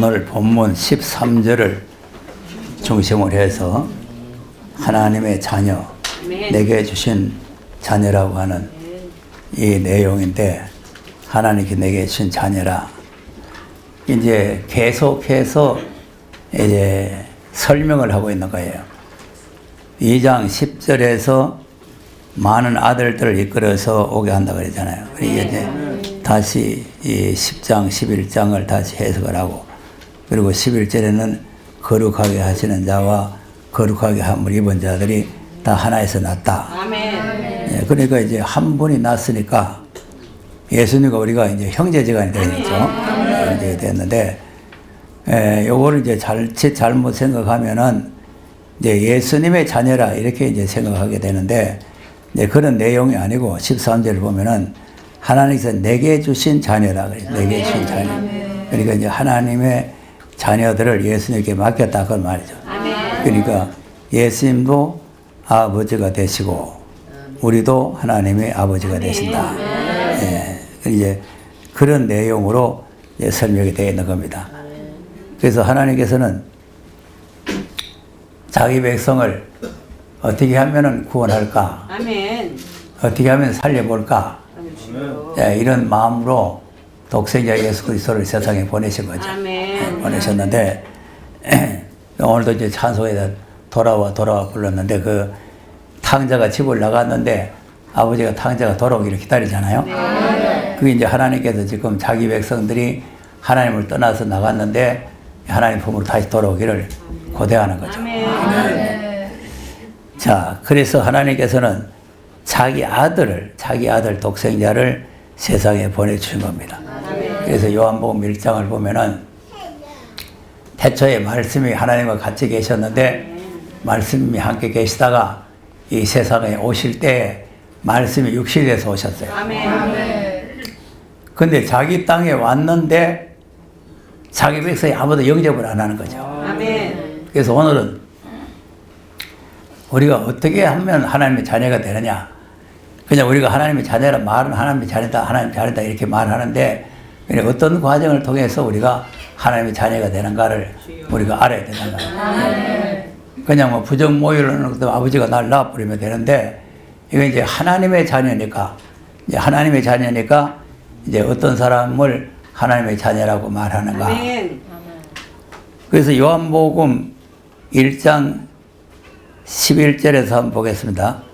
오늘 본문 13절을 중심으로 해서 하나님의 자녀, 내게 주신 자녀라고 하는 이 내용인데, 하나님께 내게 주신 자녀라. 이제 계속해서 이제 설명을 하고 있는 거예요. 2장 10절에서 많은 아들들을 이끌어서 오게 한다 그러잖아요. 이제 다시 이 10장, 11장을 다시 해석을 하고, 그리고 11절에는 거룩하게 하시는 자와 거룩하게 함을 입은 자들이 다 하나에서 났다. 아멘. 그러니까 이제 한 분이 났으니까 예수님과 우리가 이제 형제지간이 되겠죠. 형제가 됐는데, 요거를 이제 잘못 생각하면은 이제 예수님의 자녀라 이렇게 이제 생각하게 되는데, 이제 그런 내용이 아니고 13절을 보면은 하나님께서 내게 주신 자녀라 그래요. 내게 주신 자녀. 그러니까 이제 하나님의 자녀들을 예수님께 맡겼다 그런 말이죠. 그러니까 예수님도 아버지가 되시고 우리도 하나님의 아버지가 되신다. 이제 그런 내용으로 이제 설명이 되어 있는 겁니다. 그래서 하나님께서는 자기 백성을 어떻게 하면은 구원할까? 아멘. 어떻게 하면 살려볼까? 이런 마음으로 독생자 예수 그리스도를 세상에 보내신 거죠. 아멘. 보내셨는데, 오늘도 이제 찬송에다 돌아와 불렀는데, 그 탕자가 집을 나갔는데 아버지가 탕자가 돌아오기를 기다리잖아요. 네. 그게 이제 하나님께서 지금 자기 백성들이 하나님을 떠나서 나갔는데 하나님 품으로 다시 돌아오기를 고대하는 거죠. 아멘. 자, 그래서 하나님께서는 자기 아들 독생자를 세상에 보내주신 겁니다. 그래서 요한복음 1장을 보면은 태초에 말씀이 하나님과 같이 계셨는데, 말씀이 함께 계시다가 이 세상에 오실 때 말씀이 육신이 돼서 오셨어요. 근데 자기 땅에 왔는데 자기 백성이 아무도 영접을 안 하는 거죠. 그래서 오늘은 우리가 어떻게 하면 하나님의 자녀가 되느냐, 그냥 우리가 하나님의 자녀라 말은 하나님의 자녀다 이렇게 말하는데, 그냥 어떤 과정을 통해서 우리가 하나님의 자녀가 되는가를 우리가 알아야 되는 거예요. 그냥 뭐 부정 모의로는 아버지가 날 낳아버리면 되는데, 이건 이제 하나님의 자녀니까 이제 어떤 사람을 하나님의 자녀라고 말하는가. 그래서 요한복음 1장 11절에서 한번 보겠습니다.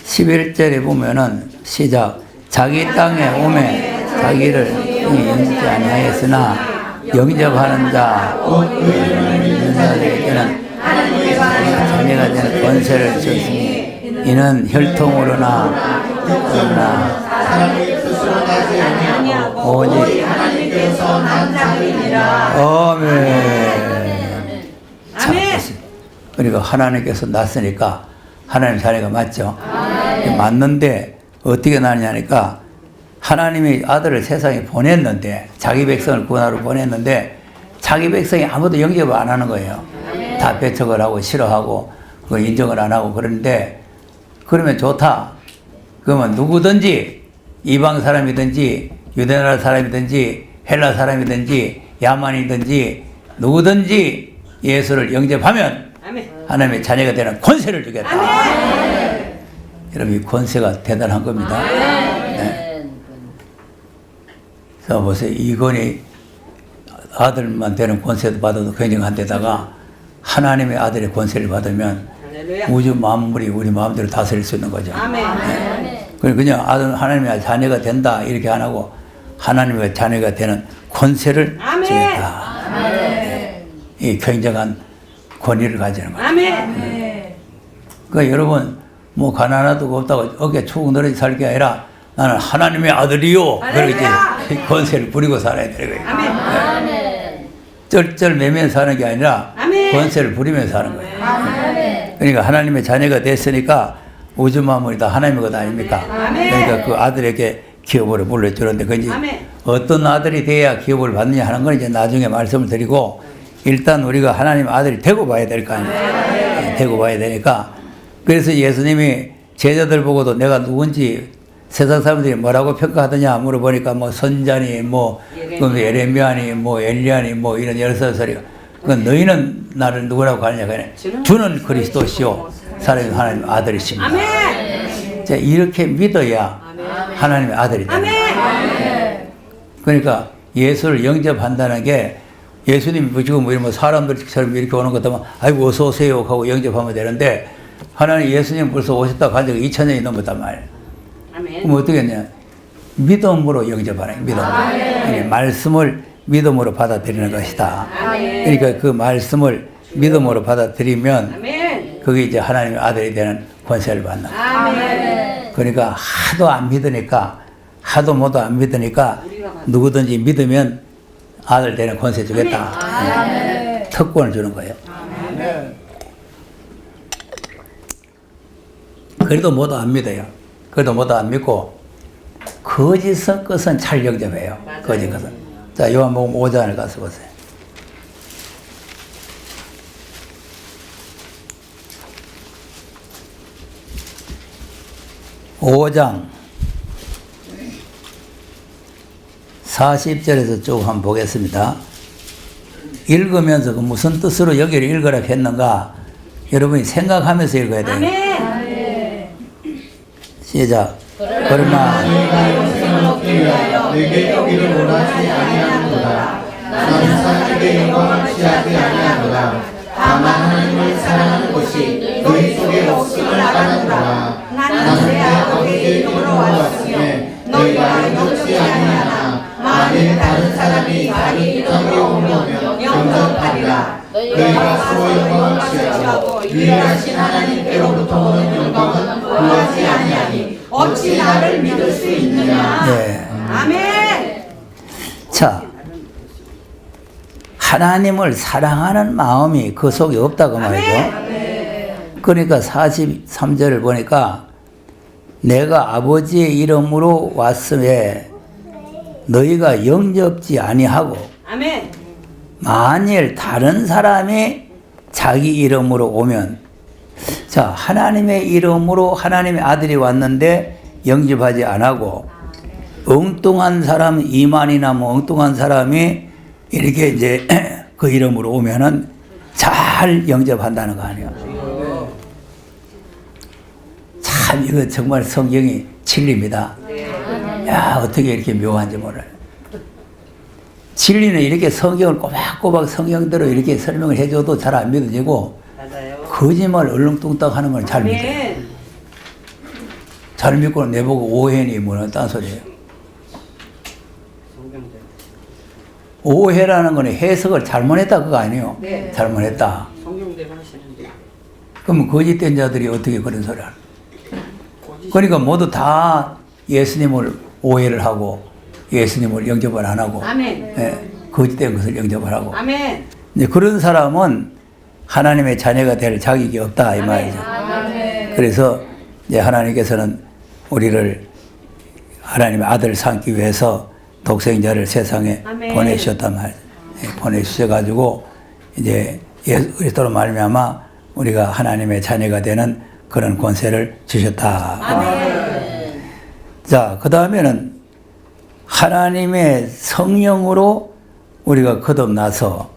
(11절에) 보면은 시작. 자기 땅에 오매 자기를 영접하지 아니하였으나 영접하는 자 있는 자들에게는 자녀가 되는 권세를 주었으니 이는 혈통으로나 오직 하나님께서 난 자들이니라. 아멘. 그러니까 하나님께서 났으니까 하나님 자녀가 맞죠. 맞는데 어떻게 나느냐니까, 하나님이 아들을 세상에 보냈는데, 자기 백성을 구원하러 보냈는데 자기 백성이 아무도 영접을 안 하는 거예요. 다 배척을 하고 싫어하고 그걸 인정을 안 하고. 그런데 그러면 좋다. 그러면 누구든지, 이방 사람이든지 유대나라 사람이든지 헬라 사람이든지 야만이든지 누구든지 예수를 영접하면 하나님의 자녀가 되는 권세를 주겠다. 아멘. 여러분, 이 권세가 대단한 겁니다. 네. 그래서 보세요. 이건이 아들만 되는 권세도 받아도 굉장한데다가 하나님의 아들의 권세를 받으면 우주 만물이 우리 마음대로 다스릴 수 있는 거죠. 네. 그냥 아들 하나님의 자녀가 된다 이렇게 안 하고 하나님의 자녀가 되는 권세를 주겠다. 네. 이 굉장한 권위를 가지는 거죠. 그러니까 여러분, 뭐 가난하다고 없다고 어깨 축 늘어지 살 게 아니라 나는 하나님의 아들이요. 그리고 이제 권세를 부리고 살아야 되는 거예요. 네. 쩔쩔매면 사는 게 아니라 권세를 부리면서 사는 거예요. 그러니까 하나님의 자녀가 됐으니까 우주 만물이 다 하나님의 것 아닙니까? 그러니까 그 아들에게 기업으로 물려주는데, 그게 어떤 아들이 돼야 기업을 받느냐 하는 건 이제 나중에 말씀을 드리고, 일단 우리가 하나님 아들이 되고 봐야 될 거 아니에요. 되고 봐야 되니까. 그래서 예수님이 제자들 보고도 내가 누군지 세상 사람들이 뭐라고 평가하더냐 물어보니까 뭐 선자니 뭐 예레미야니 뭐 엘리야니 뭐 이런 여러 소리가. 너희는 나를 누구라고 하느냐 그래. 주는 그리스도시요 살아있는 하나님 아들이십니다. 자, 이렇게 믿어야 하나님의 아들이 됩니다. 그러니까 예수를 영접한다는 게 예수님이 지금 뭐 사람들처럼 이렇게 오는 것도 아이고 어서 오세요 하고 영접하면 되는데, 하나님 예수님 벌써 오셨다고 한 지가 2000년이 넘었단 말이에요. 그럼 어떻게 했냐? 믿음으로 영접하는 믿음. 말씀을 믿음으로 받아들이는 것이다. 그러니까 그 말씀을 믿음으로 받아들이면 그게 이제 하나님의 아들이 되는 권세를 받는 거예요. 그러니까 하도 안 믿으니까, 하도 모두 안 믿으니까 누구든지 믿으면 아들 되는 권세 주겠다. 특권을 주는 거예요. 그래도 모두 안 믿어요. 그래도 모두 안 믿고 거짓의 것은 잘 영접해요. 거짓 것은. 자, 요한복음 5장을 가서 보세요. 5장 40절에서 쭉 한번 보겠습니다. 읽으면서 그 무슨 뜻으로 여기를 읽으라 했는가 여러분이 생각하면서 읽어야 돼요. 시작. 그러나 내가 영생을 얻기 위하여 내게 여기를 원하지 아니하노라. 나는 사람에게 영광을 취하지 아니하노라. 다만 하나님을 사랑하는 것이 너희 속에 없음을 알았노라. 나는 내 아버지의 이름으로 왔으며 너희가 영접지 아니하나 만일 다른 사람이 자기 이름으로 오면 영접하리라. 너희가 서로 영광을 취하고 유일하신 하나님께로부터 오는 영광은 구하지 아니하니 어찌 나를 믿을 수 있느냐. 네. 아멘. 자, 하나님을 사랑하는 마음이 그 속에 없다고 말이죠. 그러니까 43절을 보니까 내가 아버지의 이름으로 왔음에 너희가 영접지 아니하고 아멘. 만일 다른 사람이 자기 이름으로 오면, 자, 하나님의 이름으로 하나님의 아들이 왔는데 영접하지 않고 엉뚱한 사람, 이만이나 뭐 엉뚱한 사람이 이렇게 이제 그 이름으로 오면은 잘 영접한다는 거 아니에요. 참 이거 정말 성경이 진리입니다. 야, 어떻게 이렇게 묘한지 몰라요. 진리는 이렇게 성경을 꼬박꼬박 성경대로 이렇게 설명을 해줘도 잘 안 믿어지고, 거짓말 얼렁뚱땅 하는 걸 잘 믿어요. 잘 믿고는 내보고 오해니 뭐는 딴 소리예요. 오해라는 거는 해석을 잘못했다 그거 아니에요. 네. 잘못했다. 성경대로 하시는데. 그럼 거짓된 자들이 어떻게 그런 소리를 하는? 그러니까 모두 다 예수님을 오해를 하고 예수님을 영접을 안 하고, 아멘. 예, 거짓된 것을 영접을 하고. 아멘. 이제 그런 사람은 하나님의 자녀가 될 자격이 없다 이 말이죠. 아멘. 그래서 이제 하나님께서는 우리를 하나님의 아들 삼기 위해서 독생자를 세상에 아멘. 보내주셨단 말이죠. 예, 보내주셔가지고 이제 예수 그리스도로 말미암아 우리가 하나님의 자녀가 되는 그런 권세를 주셨다. 아멘. 자, 그 다음에는 하나님의 성령으로 우리가 거듭나서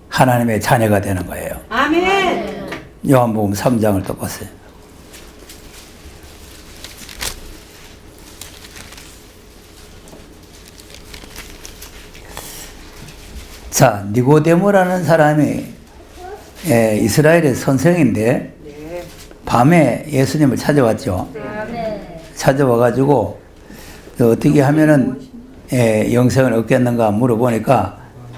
하나님의 자녀가 되는 거예요. 아멘. 요한복음 3장을 또 보세요. 자, 니고데모라는 사람이 이스라엘의 선생인데 밤에 예수님을 찾아왔죠. 찾아와가지고 어떻게 하면은 영생을 얻겠는가 물어보니까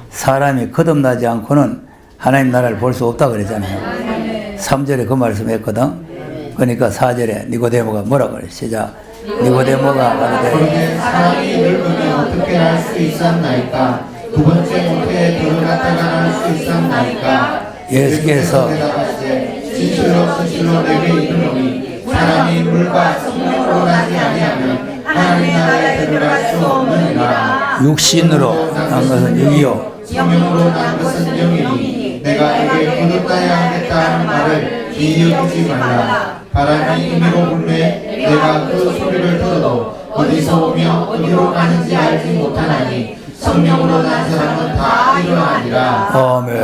사람이 거듭나지 않고는 하나님 나라를 볼 수 없다 그랬잖아요. 3절에 그 말씀했거든. 그러니까 4절에 니고데모가 뭐라고 그래? 시작. 니고데모가 말하되 사람이 늙으면 어떻게 날 수 있었나이까? 두 번째 모태에 들어갔다가 날 수 있었나이까? 예수께서 대답하시되 진실로 내게 이르노니 사람이 물과 성령으로 나지 아니하면 하나님의 나라에 들어갈 수 없느니라. 육신으로 난 것은 육이요. 성령으로 난 것은 영이니 내가 에게 거듭나야 하겠다 하는 말을 이유하지 말라. 바람이 임의로 불매 내가 그 소리를 들어도 어디서 오며 어디로 가는지 알지 못하나니 성령으로 난 사람은 다 이러하니라. 아멘.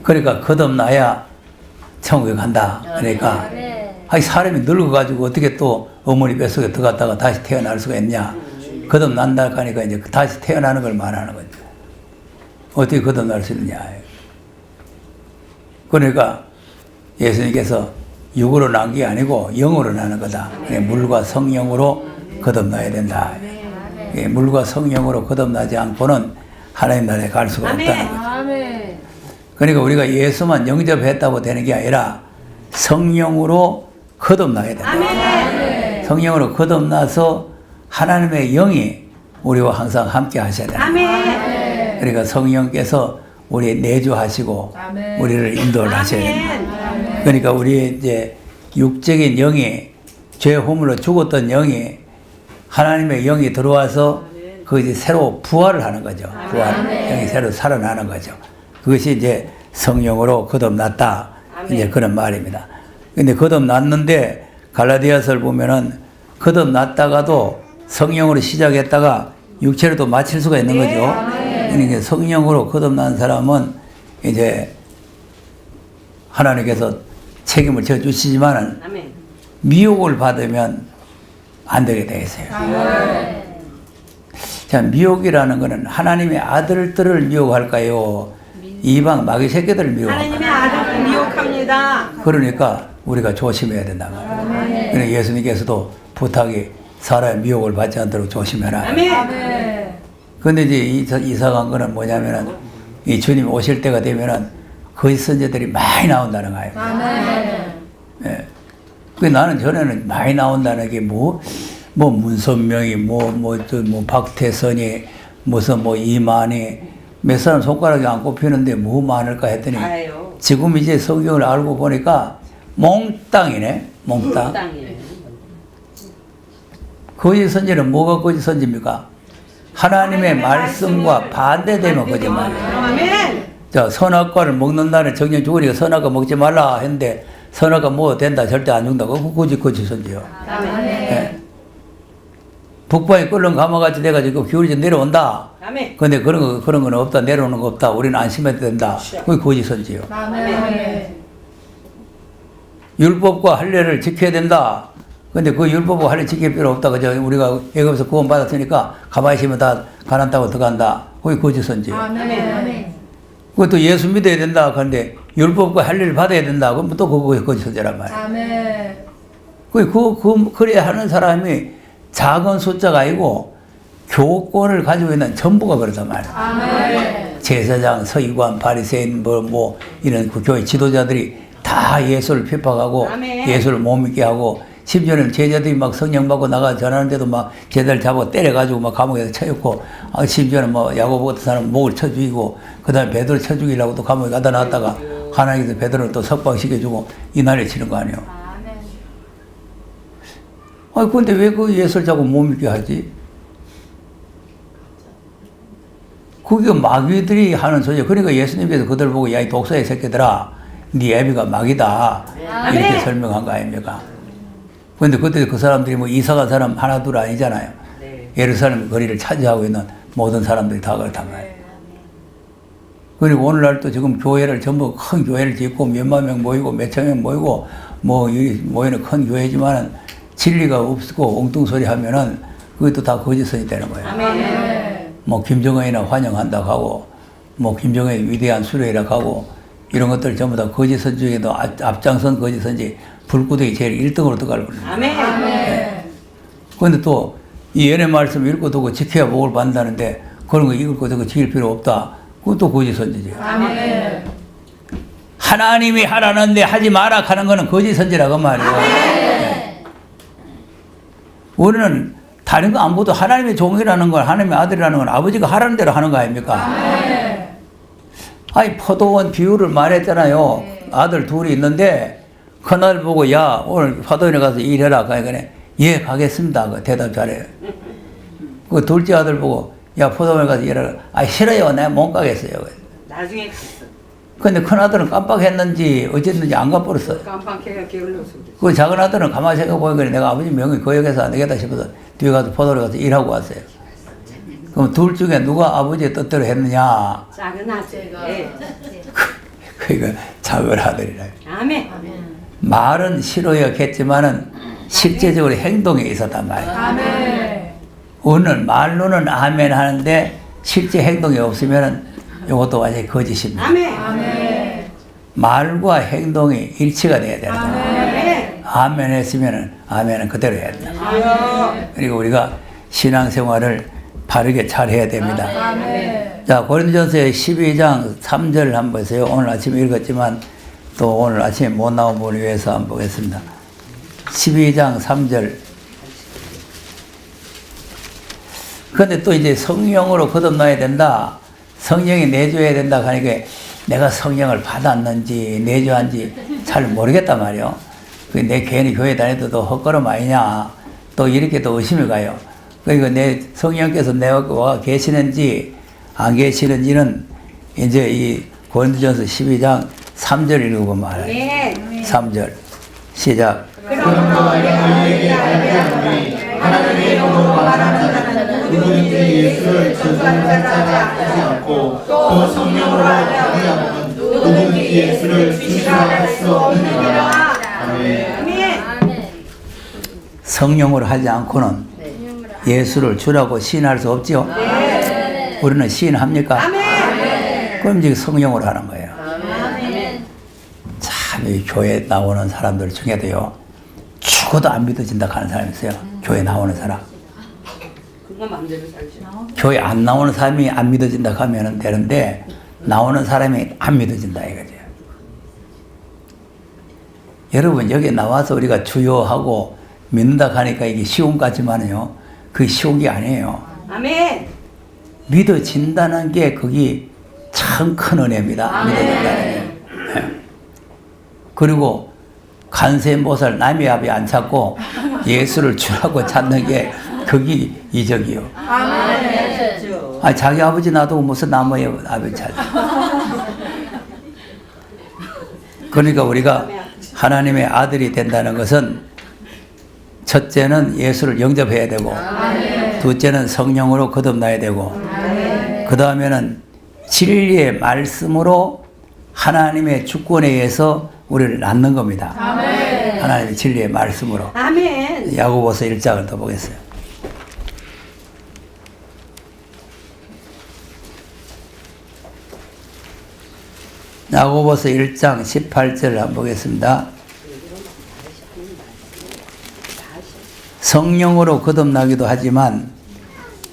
그러니까 거듭나야 천국에 간다. 그러니까 사람이 늙어가지고 어떻게 또 어머니 뱃속에 들어갔다가 다시 태어날 수가 있냐. 거듭난다 하니까 이제 다시 태어나는 걸 말하는 거죠. 어떻게 거듭날 수 있느냐. 그러니까 예수님께서 육으로 난 게 아니고 영으로 나는 거다. 물과 성령으로 거듭나야 된다. 물과 성령으로 거듭나지 않고는 하나님 나라에 갈 수가 없다는 거죠. 그러니까 우리가 예수만 영접했다고 되는 게 아니라 성령으로 거듭나야 된다. 성령으로 거듭나서 하나님의 영이 우리와 항상 함께 하셔야 된다. 그러니까 성령께서 우리 내주하시고 우리를 인도를 하셔야 된다. 그러니까 우리 이제 육적인 영이 죄 허물로 죽었던 영이 하나님의 영이 들어와서 그 이제 새로 부활을 하는 거죠. 부활. 영이 새로 살아나는 거죠. 그것이 이제 성령으로 거듭났다. 이제 그런 말입니다. 근데 거듭났는데 갈라디아서를 보면은 거듭났다가도 성령으로 시작했다가 육체로 또 마칠 수가 있는 거죠. 그러니까 성령으로 거듭난 사람은 이제 하나님께서 책임을 져 주시지만은 미혹을 받으면 안 되게 되어 있어요. 자, 미혹이라는 것은 하나님의 아들들을 미혹할까요? 이방 마귀 새끼들을 미혹할까요? 하나님의 아들을 미혹합니다. 그러니까 우리가 조심해야 된다 말이에요. 그러니까 예수님께서도 부탁이 사람의 미혹을 받지 않도록 조심해라. 그런데 이제 이상한 거는 뭐냐면은 이 주님 오실 때가 되면은 거짓 선지자들이 많이 나온다는 거예요. 예. 그 나는 전에는 많이 나온다는 게 뭐 문선명이 박태선이 무슨 이만희 몇 사람 손가락이 안 꼽히는데 뭐 많을까 했더니 지금 이제 성경을 알고 보니까 몽땅이네. 몽땅. 거짓 선지는 뭐가 거짓 선지입니까? 하나님의 말씀과 반대되면 거짓말이에요. 자, 선악과를 먹는다는 정년 주거리가 선악과 먹지 말라 했는데 선악과 뭐 된다 절대 안 죽는다고 그거 거짓 선지요. 네. 북방에 끓는 가마같이 돼가지고 기울이 좀 내려온다. 근데 그런 건 없다. 내려오는 거 없다. 우리는 안심해도 된다. 그게 거짓 선지요. 율법과 할례를 지켜야 된다. 근데 그 율법과 할례 지킬 필요 없다. 그죠? 우리가 애굽에서 구원 받았으니까 가만히 있으면 다 가난 따고 들어간다. 그게 거짓 선지요. 그것도 예수 믿어야 된다. 그런데 율법과 할례를 받아야 된다. 그럼 또 그거 거짓 선지란 말이에요. 그래야 하는 사람이 작은 숫자가 아니고 교권을 가지고 있는 전부가 그러단 말이에요. 제사장, 서기관, 바리새인 이런 그 교회 지도자들이 다 예수를 핍박하고 예수를 못 믿게 하고 심지어는 제자들이 막 성령 받고 나가 전하는데도 막 제자들 잡아 때려가지고 막 감옥에서 쳐였고 심지어는 야고보 같은 사람 목을 쳐 죽이고 그 다음에 베드로 쳐 죽이려고 또 감옥에 가다 놨다가 하나님께서 베드로를 또 석방시켜주고 이 난리 치는 거 아니에요. 근데 왜 그 예수를 자꾸 못 믿게 하지? 그게 마귀들이 하는 소리예요. 그러니까 예수님께서 그들 보고 야, 이 독사의 새끼들아, 네 애비가 마귀다. 이렇게 설명한 거 아닙니까? 그런데 그때 그 사람들이 이사 간 사람 하나 둘 아니잖아요. 예루살렘 거리를 차지하고 있는 모든 사람들이 다 그렇단 말이에요. 그리고 오늘날 또 지금 교회를 전부 큰 교회를 짓고 몇만 명 모이고 몇천 명 모이고 모이는 큰 교회지만은 진리가 없고 엉뚱소리 하면은 그것도 다 거짓선이 되는 거예요. 김정은이나 환영한다고 하고 김정은이 위대한 수료이라고 하고 이런 것들 전부 다 거짓선 중에도 앞장선 거짓선지 불구덩이 제일 1등으로 들어갈 거예요. 네. 그런데 또 이 연애 말씀 읽고 두고 지켜야 복을 받는다는데 그런 거 읽고 두고 지킬 필요 없다. 그것도 거짓선지죠. 하나님이 하라는데 하지 마라 하는 거는 거짓선지라고 말이에요. 우리는 다른 거 안 보도 하나님의 종이라는 건 하나님의 아들이라는 건 아버지가 하라는 대로 하는 거 아닙니까? 포도원 비유를 말했잖아요. 아들 둘이 있는데 큰아들 보고 야 오늘 포도원에 가서 일해라. 그러니까 예 가겠습니다. 그 대답 잘해요. 그 둘째 아들 보고 야 포도원에 가서 일하라. 아 싫어요. 내가 못 가겠어요. 나중에 갔어. 근데 큰 아들은 깜빡했는지 어쨌든지 안 가버렸어요. 깜빡해가 게을러서. 그 작은 아들은 가만히 생각해보니까 내가 아버지 명이 거역해서 안 되겠다 싶어서 뒤에 가서 포도원에 가서 일하고 왔어요. 그럼 둘 중에 누가 아버지의 뜻대로 했느냐? 작은 아들. 예. 그러니까 작은 아들이라. 아멘. 말은 싫어였겠지만은 실제적으로 행동이 있었단 말이에요. 아멘. 오늘 말로는 아멘 하는데 실제 행동이 없으면은 이것도 완전히 거짓입니다. 아멘. 아멘. 말과 행동이 일치가 돼야 된다. 아멘. 아멘 했으면은 아멘은 그대로 해야 된다. 아멘. 그리고 우리가 신앙생활을 바르게 잘 해야 됩니다. 아멘. 자, 고린도전서 12장 3절을 한번 보세요. 오늘 아침에 읽었지만 또 오늘 아침에 못 나온 분을 위해서 한번 보겠습니다. 12장 3절. 그런데 또 이제 성령으로 거듭나야 된다. 성령이 내줘야 된다 하니까 내가 성령을 받았는지 내줘한지 잘 모르겠단 말이에요. 내 괜히 교회 다니도 헛걸음 아니냐. 또 이렇게 또 의심이 가요. 그러니까 내 성령께서 내와 계시는지 안 계시는지는 이제 이 고린도전서 12장 3절 읽어보면 알아요. 네. 3절 시작. 그러므로 너희에게 알게 하노니 하나님의 이름으로 말하는 자는 누구든지 예수를 저주하는 자가 하지 않고 또 성령으로 하지 않으면 누구든지 예수를 주시라 할 수 없느니라. 아멘. 아멘. 성령으로 하지 않고는 예수를 주라고 시인할 수 없지요. 우리는 시인합니까? 그럼 이제 성령으로 하는 거예요. 참, 이 교회 나오는 사람들 중에도요, 죽어도 안 믿어진다 하는 사람이 있어요. 교회 나오는 사람. 그거 마음대로 살죠. 교회 안 나오는 사람이 안 믿어진다 하면 되는데, 나오는 사람이 안 믿어진다 이거죠. 여러분, 여기 나와서 우리가 주요하고 믿는다 하니까 이게 쉬운 것 같지만요, 그게 쉬운 게 아니에요. 아멘. 믿어진다는 게 그게 참 큰 은혜입니다. 믿어진다는 게. 예. 그리고 간세모살 남의 앞에 안 찾고 예수를 주라고 찾는 게 그게 이적이요. 아멘. 아, 자기 아버지 놔두고 무슨 남의 앞에 찾아. 그러니까 우리가 하나님의 아들이 된다는 것은 첫째는 예수를 영접해야 되고 둘째는 성령으로 거듭나야 되고 그 다음에는 진리의 말씀으로 하나님의 주권에 의해서 우리를 낳는 겁니다. 하나님의 진리의 말씀으로. 아멘. 야고보서 1장을 더 보겠어요. 야고보서 1장 18절을 한번 보겠습니다. 성령으로 거듭나기도 하지만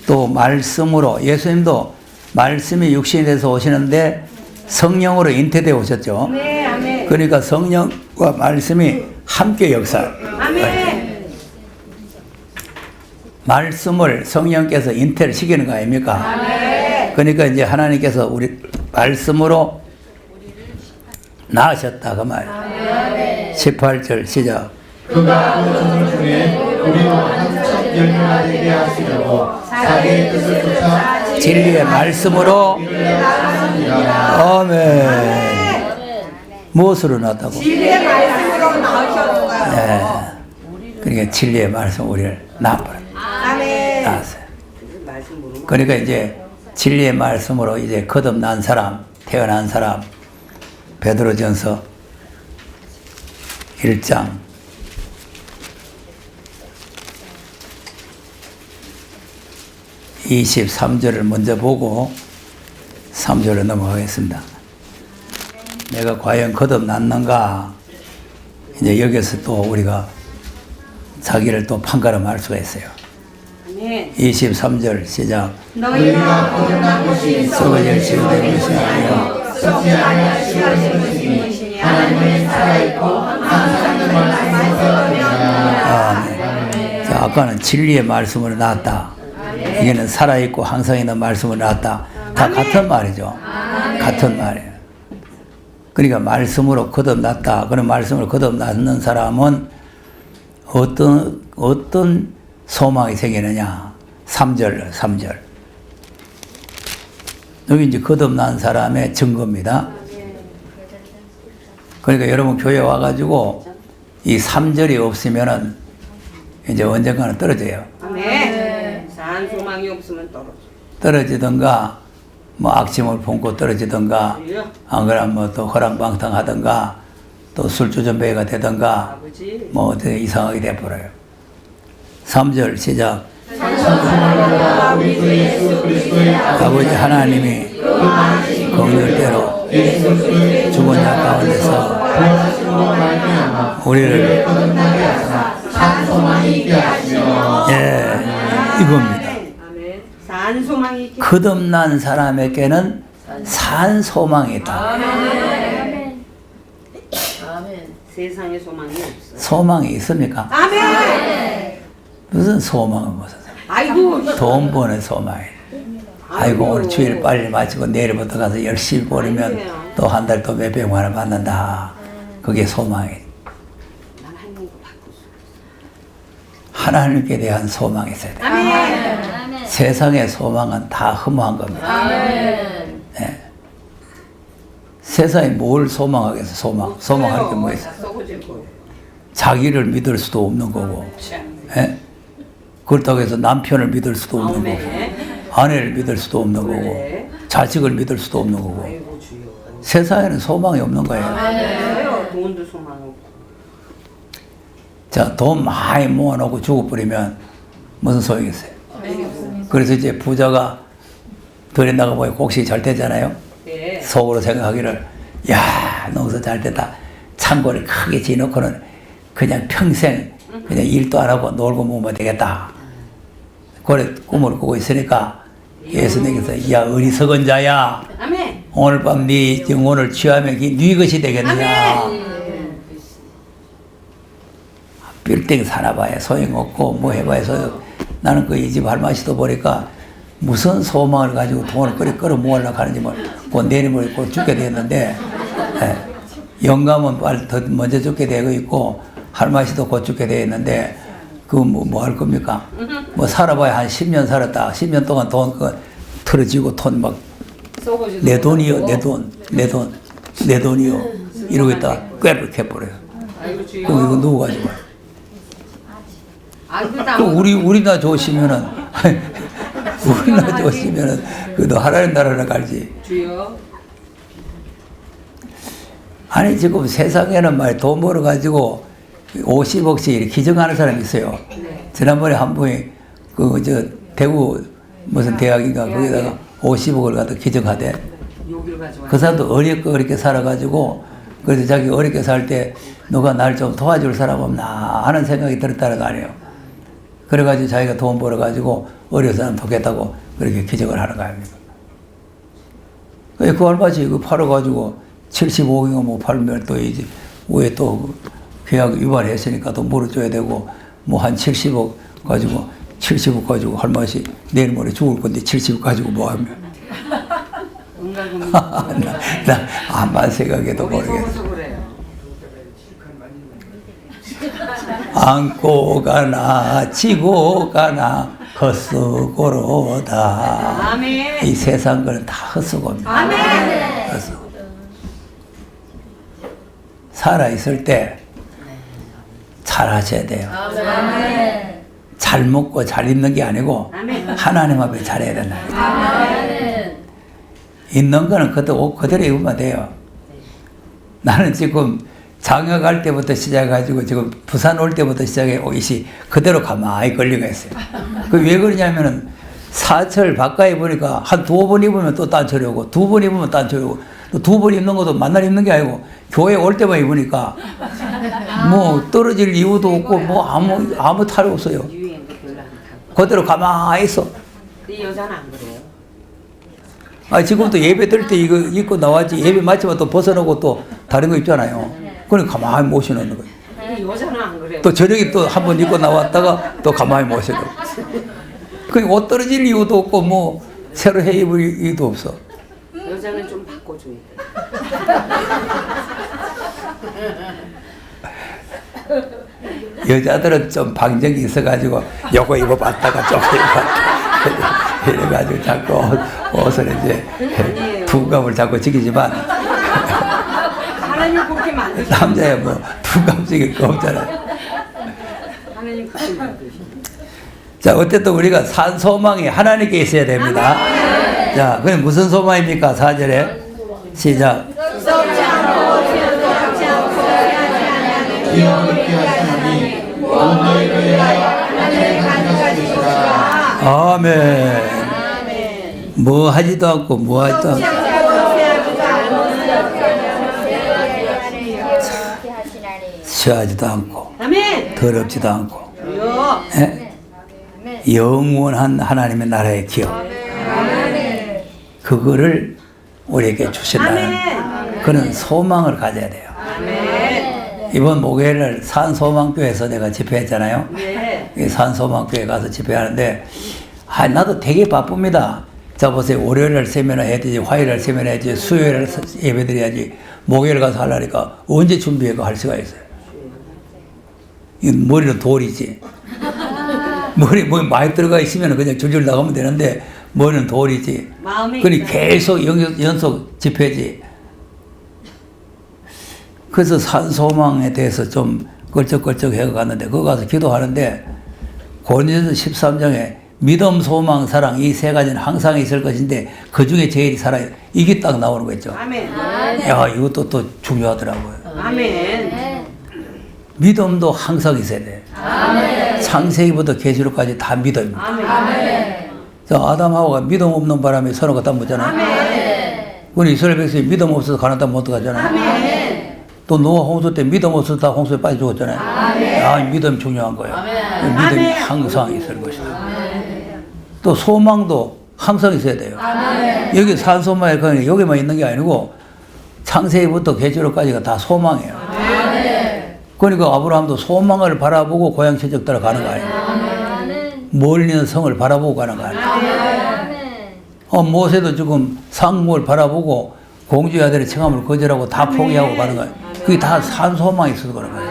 또 말씀으로, 예수님도 말씀이 육신이 돼서 오시는데 성령으로 잉태되어 오셨죠. 네, 아멘. 그러니까 성령과 말씀이 함께 역사. 아멘. 말씀을 성령께서 잉태를 시키는 거 아닙니까? 아멘. 그러니까 이제 하나님께서 우리 말씀으로 낳으셨다 그 말. 18절 시작. 그가 그 종을 중에 우리로 한첫 열매가 되게 하시려고 자기의 뜻을 쫓아 진리의 말씀으로. 아멘. 무엇으로 낳았다고? 진리의 말씀으로 나오셨어요. 네. 그러니까 진리의 말씀 우리를 낳아버렸다. 아멘. 낳았어요. 그러니까 이제 진리의 말씀으로 이제 거듭난 사람, 태어난 사람, 베드로전서 1장 23절을 먼저 보고 3절로 넘어가겠습니다. 내가 과연 거듭났는가? 이제 여기서 또 우리가 자기를 또 판가름할 수가 있어요. 아멘. 23절 시작. 너희가 거듭난 것이 썩어질 치유된 것이 아니라 썩지 아니할 시간이 것이니 하나님은 살아있고 항상 그 말씀을 아멘. 자, 아까는 진리의 말씀으로 나왔다. 이게는 살아있고 항상 있는 말씀으로 나왔다. 다 같은 말이죠. 같은 말이에요. 그러니까 말씀으로 거듭났다. 그런 말씀으로 거듭났는 사람은 어떤 소망이 생기느냐. 3절, 3절. 여기 이제 거듭난 사람의 증거입니다. 그러니까 여러분 교회 와가지고 이 3절이 없으면은 이제 언젠가는 떨어져요. 아멘. 산 소망이 없으면 떨어져. 떨어지든가, 뭐 악심을 품고 떨어지든가, 안 그러면 뭐 또 허랑방탕 하든가, 또 술주전배가 되든가, 아버지. 뭐 어떻게 이상하게 돼버려요. 3절 시작. 우리 주 예수 그리스도의 아버지 하나님이 긍휼대로 예수 그리스도의 죽은 자 가운데서 부활하심으로 말미암아 우리를 거듭나게 하사 산 소망이 있게 하시며 예 이겁니다. 아멘. 산 소망이 있게. 거듭난 사람에게는 산 소망이 있다. 아멘. 세상에 소망이 없어. 소망이 있습니까? 아멘. 무슨 소망을 무슨 아이고. 돈 버는 소망이. 아이고 오늘 주일 빨리 마치고 내일부터 가서 열심히 버리면 또 한 달 또 몇백만 원 받는다. 그게 소망이. 난 하나님과 바꾸어. 하나님께 대한 소망이 있어야 돼. 아멘. 세상의 소망은 다 허무한 겁니다. 아멘. 예. 세상에 뭘 소망하겠어, 소망할 게 뭐 있어? 썩어질 거예요. 자기를 믿을 수도 없는 거고, 예? 그렇다고 해서 남편을 믿을 수도 없는 거고, 아내를 믿을 수도 없는 거고, 자식을 믿을 수도 없는 거고, 아이고 주여. 세상에는 소망이 없는 거예요. 왜요? 돈도 소망 없고. 자, 돈 많이 모아놓고 죽어버리면 무슨 소용이 있어요? 그래서 이제 부자가 들에 나가보면 곡식이 잘 되잖아요. 네. 속으로 생각하기를, 야, 농사 잘 됐다. 창고를 크게 지어놓고는 그냥 평생 그냥 일도 안 하고 놀고 먹으면 되겠다. 그래 꿈을 꾸고 있으니까 예수님께서, 야, 어리석은 자야, 아멘. 오늘 밤 네 영혼을 취하면 네 것이 되겠느냐. 빌딩 사나봐야 소용없고 뭐 해봐야 소용. 나는 그 이 집 할머니도 보니까 무슨 소망을 가지고 돈을 끌어 모으려고 하는지 뭐 내림을 곧 죽게 되었는데, 예. 영감은 더 먼저 죽게 되고 있고 할머니도 곧 죽게 되어 있는데, 그 뭐 할 겁니까? 뭐 살아봐야 한 10년 살았다. 10년 동안 돈 틀어지고 돈 막 내 돈이요, 내 돈이요 이러고 있다가 꾀를 캐버려요. 아이고 주여. 그럼 이거 누구 가지고? 아이고 그 우리나 좋으시면은 우리나 좋으시면은 그래도 하나님 나라를 갈지. 주여. 아니 지금 세상에는 말 돈 벌어 가지고 50억씩 이렇게 기증하는 사람이 있어요. 지난번에 한 분이 그 저 대구 무슨 대학인가 거기다가 50억을 갖다 기증하대. 욕을 가져와. 그 사람도 어렵게 살아가지고 그래서 자기 어렵게 살 때 누가 날 좀 도와줄 사람 없나 하는 생각이 들었다는 거 아니에요. 그래가지고 자기가 돈 벌어가지고 어려운 사람 돕겠다고 그렇게 기증을 하는 거 아닙니까? 그 얼마지 그 팔아가지고 75억인가 뭐 팔면 또 이제 왜 또 계약 위반했으니까 또 물어줘야 되고 뭐 한 70억 가지고 70억 가지고 할머니 내일 모레 죽을 건데 70억 가지고 뭐 하면 은가금이. 나 암만 생각해도 모르겠어. 속어서 그래요. 안고 가나 지고 가나 헛수고로다. 아멘. 이 세상 거는 다 헛수고입니다. 아멘. 헛수고. 살아있을 때 잘하셔야 돼요. 아멘. 잘 먹고 잘 입는 게 아니고 아멘. 하나님 앞에 잘해야 된다. 아멘. 있는 거는 그때 옷 그대로 입으면 돼요. 나는 지금 장가 갈 때부터 시작해가지고 지금 부산 올 때부터 시작해 옷이 그대로 가만히 걸리고 있어요. 그 왜 그러냐면은 사철 바깥에 보니까 한 2번 입으면 또 딴철이 오고 2번 입으면 딴철이 오고 또 2번 입는 것도 만날 입는 게 아니고 교회 올 때만 입으니까 뭐 떨어질 이유도 없고 뭐 아무 탈이 없어요. 유행도 별로 안 타고. 그대로 가만히 있어. 이 여자는 안 그래요. 아, 지금도 예배 들 때 이거 입고 나왔지. 예배 마치면 또 벗어놓고 또 다른 거 입잖아요. 그러니까 가만히 모셔놓는 거예요. 이 여자는 안 그래요. 또 저녁에 또 한 번 입고 나왔다가 또 가만히 모셔놓고. 그 옷 떨어질 이유도 없고 뭐 새로 해 입을 이유도 없어. 여자는 좀 바꿔줘야 돼. 여자들은 좀 방정이 있어가지고 요거 입어봤다가 저거 입어봤다가 이래가지고 자꾸 옷을 이제 두감을 자꾸 지키지만 하나님 그렇게 만드셨어요. 남자야 뭐 두감 지킬 거 없잖아요. 하나님 그렇게 만드셨어요. 자, 어쨌든 우리가 산 소망이 하나님께 있어야 됩니다. 자, 그럼 무슨 소망입니까? 4절에 시작. 기억을 잊게 하시나니 온 너희를 위하여 하늘에 가는 것이시라. 아멘. 뭐 하지도 않고 뭐 하지도 않고 취하지도 않고 아멘. 더럽지도 않고 요. 예? 영원한 하나님의 나라의 기업 그거를 우리에게 주신다는 그런 소망을 가져야 돼요. 이번 목요일을 산소망교회에서 내가 집회했잖아요. 네. 이 산소망교회 가서 집회하는데 나도 되게 바쁩니다. 자 보세요. 월요일날 세미나 해야지, 화요일날 세미나 해야지, 수요일날 예배드려야지, 목요일 가서 하려니까 언제 준비해가 할 수가 있어요. 이 머리는 돌이지. 머리 많이 들어가 있으면 그냥 줄줄 나가면 되는데 머리는 돌이지. 마음이 그러니 계속 연속 집회지. 그래서 산소망에 대해서 좀 걸쩍걸쩍 해갔는데 거기 가서 기도하는데 고린도서 13장에 믿음, 소망, 사랑 이 세 가지는 항상 있을 것인데 그 중에 제일 살아요. 이게 딱 나오는 거 있죠. 아멘. 야, 이것도 또 중요하더라고요. 아멘. 믿음도 항상 있어야 돼. 창세기부터 계시록까지 다 믿음입니다. 아멘. 자, 아담하고가 믿음 없는 바람에 서로 갖다 묻잖아요. 우리 이스라엘 백성이 믿음 없어서 가나안 땅 못 들어가잖아요. 또 노아 홍수 때 믿음 없어서 다 홍수에 빠져 죽었잖아요. 아, 믿음 중요한 거예요. 믿음이 항상 있을 것이다. 또 소망도 항상 있어야 돼요. 여기 산소망에 그냥 여기만 있는 게 아니고 창세기부터 계시록까지가 다 소망이에요. 그러니까 아브라함도 소망을 바라보고 고향 친척 따라 가는 거 아니에요. 멀리 있는 성을 바라보고 가는 거 아니에요. 모세도 지금 상무를 바라보고 공주의 아들의 청함을 거절하고 다 포기하고 가는 거예요. 그게 다 산소망이 있어서 그런 거예요.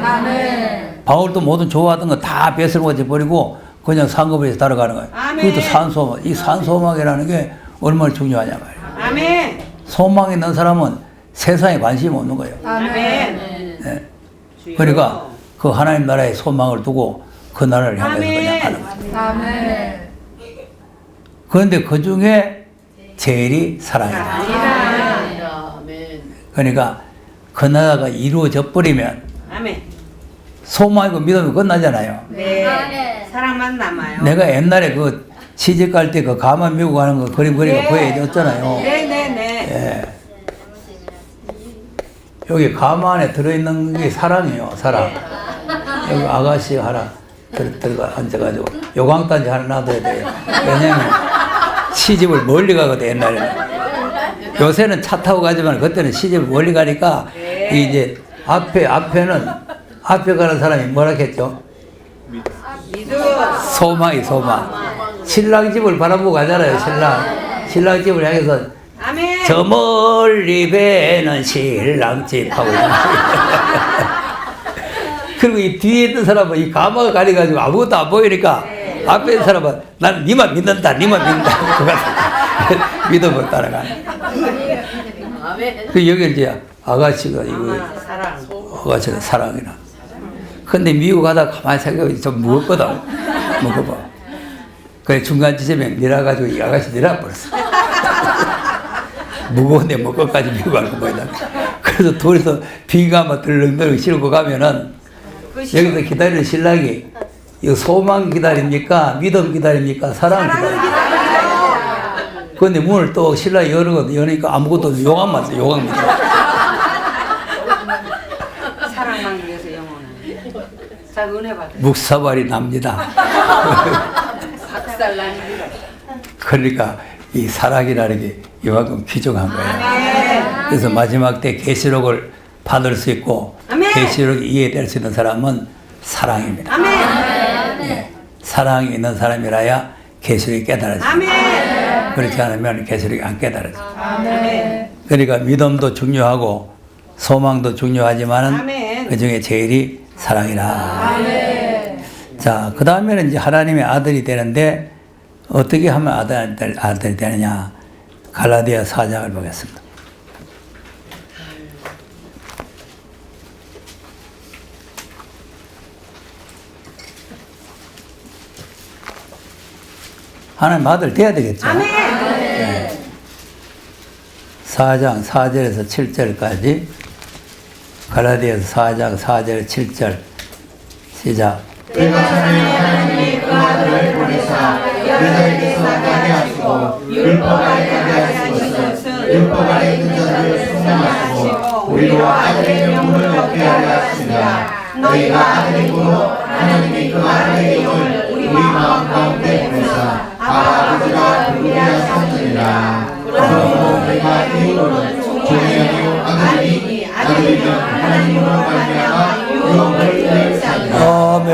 바울도 모든 좋아하던 거 다 배설거지 버리고 그냥 상급을 해서 따라가는 거예요. 그것도 산소망. 이 산소망이라는 게 얼마나 중요하냐 말이에요. 아멘. 소망이 있는 사람은 세상에 관심이 없는 거예요. 아멘. 네. 그러니까 그 하나님 나라에 소망을 두고 그 나라를 향해서 그냥 가는 거죠. 그런데 그 중에 제일이 사랑이다. 그러니까 그 나라가 이루어져 버리면 아멘. 소망이고 믿음이 끝나잖아요. 네. 사랑만 남아요. 내가 옛날에 그 시집 갈 때 그 가만 미국 가는 거 그림 그리고 보여줬잖아요. 네네네. 예. 여기 가마 안에 들어있는 게 사랑이에요. 사랑. 여기 아가씨 하나 들어가 앉아가지고 요강단지 하나 놔둬야 돼요. 왜냐면 시집을 멀리 가거든 옛날에는. 요새는 차 타고 가지만 그때는 시집을 멀리 가니까 이제 앞에 가는 사람이 뭐라 했죠? 소망이 소망. 신랑 집을 바라보고 가잖아요. 신랑 집을 향해서 아멘. 저 멀리 배는 신랑 집 하고 그리고 이 뒤에 있는 사람은 이 가마가 가려가지고 아무것도 안 보이니까 앞에 있는 사람은 난 니만 믿는다. 믿음을 따라가는. 그 여기 이제 아가씨가 이거 아가씨는 사랑이나. 근데 미국 가다 가만히 생각해 좀 무겁거든. 무거워. 그래 중간 지점에 밀어가지고 이 아가씨 밀어버렸어. 무거운데 뭐 끝까지 미국 갈 거 보이다. 그래서 둘이서 비가 막 들렁들렁 실고 가면은 여기서 기다리는 신랑이 이 소망 기다립니까? 믿음 기다립니까? 사랑 기다립니까? 그런데 문을 또 신랑이 여니까 아무것도 요강만 써, 요강만 써. 사랑만 위해서 영원한. 자, 은혜 받으세요. 묵사발이 납니다. 박살납니다. 그러니까 이 사랑이라는 게 이만큼 귀중한 거예요. 그래서 마지막 때 계시록을 받을 수 있고 계시록이 이해될 수 있는 사람은 사랑입니다. 예, 사랑이 있는 사람이라야 계시록이 깨달아집니다. 그렇지 않으면 계시록이 안 깨달아져요. 그러니까 믿음도 중요하고 소망도 중요하지만은 그 중에 제일이 사랑이라. 자, 그 다음에는 이제 하나님의 아들이 되는데 어떻게 하면 아들이 되느냐? 갈라디아 4장을 보겠습니다. 하나님 아들 돼야 되겠죠? 네. 4장 4절에서 7절까지 갈라디아서 4장 4절 7절 시작. 그가 참에 하나님이 그 아들을 보내사 여자에게서 나게 하시고 율법 아래 나게 하신 것은 율법 아래 있는 자들을 속량하시고 우리로 아들의 명분을 얻게 하려 하십니다. 너희가 아들이므로 하나님이 그 아들의 영을 우리 마음 가운데 보내사 아버지가 부르게 하셨느니라. 그러므로 우리가 이후로는 종이 아니요 아들이니 아들이면 하나님으로 말미암아 유업을 이룰 자니라. 아멘.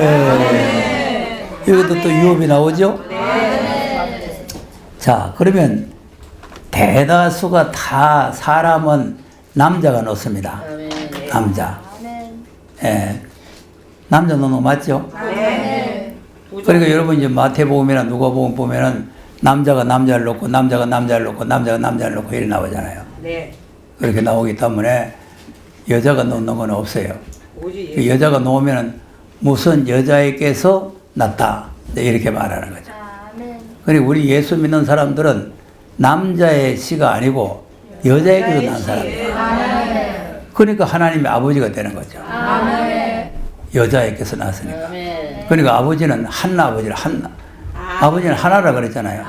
여기도 또 유업이 나오죠? 자, 그러면 대다수가 다 사람은 남자가 놓습니다. 남자. 예. 남자 놓는 거 맞죠? 그러니까 여러분 이제 마태복음이나 누가복음 보면은 남자가 남자를 놓고 남자가 남자를 놓고 남자가 남자를 놓고 이렇게 나오잖아요. 네. 그렇게 나오기 때문에 여자가 놓는 건 없어요. 오지. 여자가 놓으면 무슨 여자에게서 났다 이렇게 말하는 거죠. 그리고 우리 예수 믿는 사람들은 남자의 씨가 아니고 여자에게서 난 사람이에요. 그러니까 하나님의 아버지가 되는 거죠. 여자에게서 났으니까. 그러니까 아버지는 한나 아버지라 한나. 아버지는 하나라 그랬잖아요.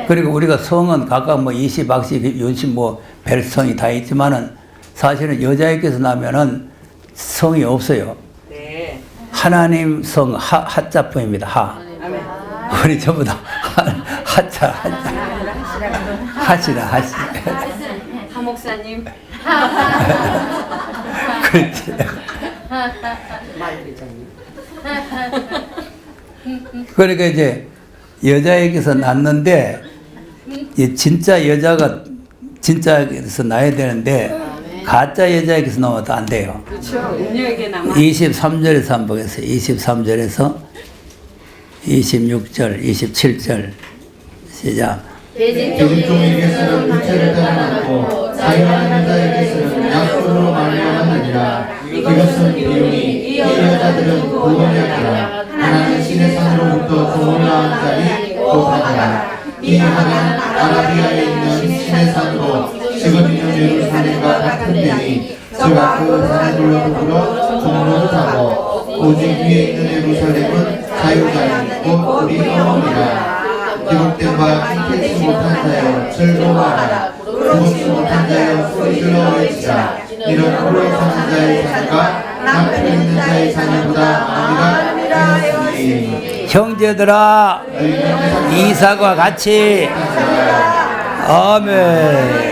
그리고 우리가 성은 각각 뭐 이시, 박시, 윤시 뭐 벨성이 다 있지만은 사실은 여자에게서 나면은 성이 없어요. 네. 하나님 성 하자품입니다. 하. 아멘. 우리 전부 다 하자. 하시라 하시. 하 목사님. 그렇지. 말리자님. 그러니까 이제 여자에게서 낳는데 진짜 여자가 진짜에게서 낳아야 되는데 가짜 여자에게서 나오면 안 돼요. 그렇죠. 음녀에게 남아. 23절에서 한번 보겠어요. 23절에서 26절, 27절 시작. 대진종에게서는 부채를 따라 않고 자유하는 여자에게서는 약속으로 말미암았느니라. 이것은 비유니 이 여자들은 구원이었더라. 하나는 신의 산으로부터 구원한 자니 곧하더라. 이 하나는 아라비아에 있는 신의 산으로 지금 있는 예루살렘과 같은 데니 저가 그 산들로 더불어 종로를 타고 오직 위에 있는 예루살렘은 자유자니 곧 우리 영혼이라. 기록된 바 인태치 못한 자여 즐거워하라. 구원치 못한 자여 소리 질러 외치라. 이런 홀로 사는 자의 자녀가 남편 있는 자의 자녀보다 아니라 되었으니. 형제들아 이삭과 같이 아멘.